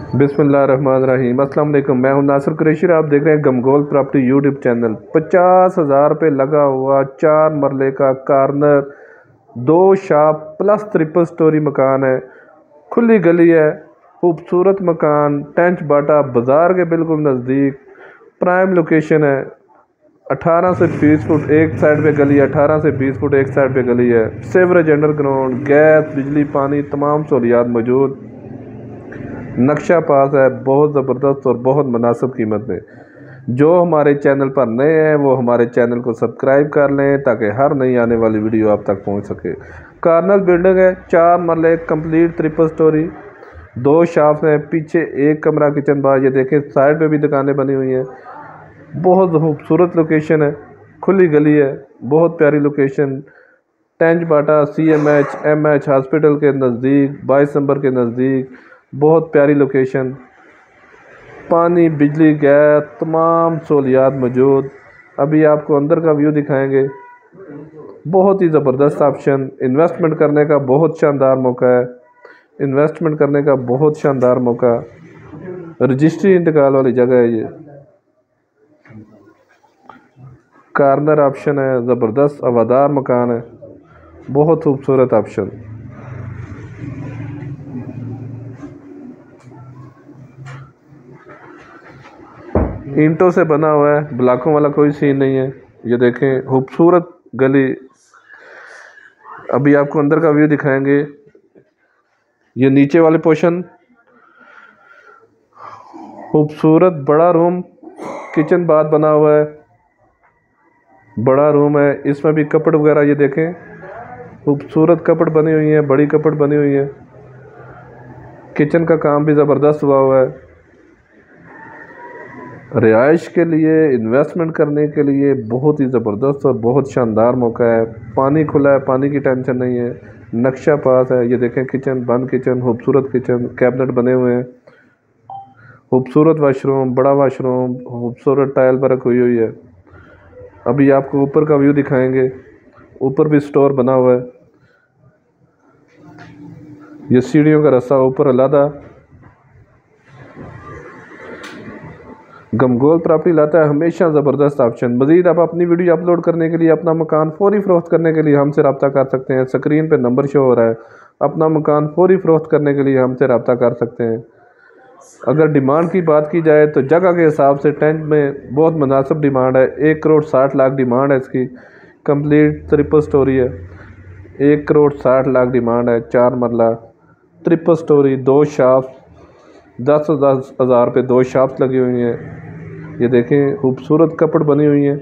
बिस्मिल्लाहिर्रहमानिर्रहीम। अस्सलाम वालेकुम। मैं हूं नासिर कुरैशी। आप देख रहे हैं गमगोल प्रॉपर्टी यूट्यूब चैनल। 50,000 पे लगा हुआ 4 मरले का कार्नर, 2 शाप प्लस ट्रिपल स्टोरी मकान है। खुली गली है, खूबसूरत मकान, टेंच बाटा बाजार के बिल्कुल नज़दीक, प्राइम लोकेशन है। 18 से 20 फुट एक साइड पे गली है, 18 से 20 फुट एक साइड पे गली है। सेवरेज अंडरग्राउंड, गैस, बिजली, पानी, तमाम सहूलियात मौजूद। नक्शा पास है, बहुत ज़बरदस्त और बहुत मुनासिब कीमत में। जो हमारे चैनल पर नए हैं वो हमारे चैनल को सब्सक्राइब कर लें ताकि हर नई आने वाली वीडियो आप तक पहुंच सके। कार्नर बिल्डिंग है, 4 मरले, कंप्लीट ट्रिपल स्टोरी, 2 शॉप्स हैं, पीछे एक कमरा किचन बार। ये देखें साइड पे भी दुकानें बनी हुई हैं। बहुत खूबसूरत लोकेशन है, खुली गली है, बहुत प्यारी लोकेशन। टेंच बाटा CMH MH हॉस्पिटल के नज़दीक, 22 नंबर के नज़दीक, बहुत प्यारी लोकेशन। पानी, बिजली, गैस, तमाम सहूलियात मौजूद। अभी आपको अंदर का व्यू दिखाएंगे। बहुत ही ज़बरदस्त ऑप्शन, इन्वेस्टमेंट करने का बहुत शानदार मौका है। इन्वेस्टमेंट करने का बहुत शानदार मौका, रजिस्ट्री इंतकाल वाली जगह है ये। कार्नर ऑप्शन है, ज़बरदस्त हवादार मकान है, बहुत खूबसूरत ऑप्शन। ईंटों से बना हुआ है, ब्लॉकों वाला कोई सीन नहीं है। ये देखें खूबसूरत गली। अभी आपको अंदर का व्यू दिखाएंगे। ये नीचे वाले पोर्शन, खूबसूरत बड़ा रूम, किचन बाथ बना हुआ है, बड़ा रूम है। इसमें भी कपड़ वगैरह ये देखें, खूबसूरत कपड़ बनी हुई है, बड़ी कपड़ बनी हुई है। किचन का काम भी ज़बरदस्त हुआ है। रिहाइश के लिए, इन्वेस्टमेंट करने के लिए बहुत ही ज़बरदस्त और बहुत शानदार मौका है। पानी खुला है, पानी की टेंशन नहीं है। नक्शा पास है। ये देखें किचन, बंद किचन, खूबसूरत किचन, कैबिनेट बने हुए हैं, खूबसूरत वाशरूम, बड़ा वाशरूम, खूबसूरत टाइल वर्क हुई है। अभी आपको ऊपर का व्यू दिखाएंगे। ऊपर भी स्टोर बना हुआ है। ये सीढ़ियों का रास्ता ऊपर अलग। गमगोल प्रॉपर्टी लाता है हमेशा ज़बरदस्त ऑप्शन। मज़ीद आप अपनी वीडियो अपलोड करने के लिए, अपना मकान फौरी फ़रोख्त करने के लिए हमसे रब्ता कर सकते हैं। स्क्रीन पे नंबर शो हो रहा है। अपना मकान फौरी फ़रोख्त करने के लिए हमसे रब्ता कर सकते हैं। अगर डिमांड की बात की जाए तो जगह के हिसाब से टेंट में बहुत मुनासिब डिमांड है। 1,60,00,000 डिमांड है इसकी। कंप्लीट ट्रिपल स्टोरी है, 1,60,00,000 डिमांड है। 4 मरला ट्रिपल स्टोरी, 2 शॉप्स, 10,000 पे 2 शॉप्स लगी हुई हैं। ये देखें खूबसूरत कपड़ बनी हुई हैं।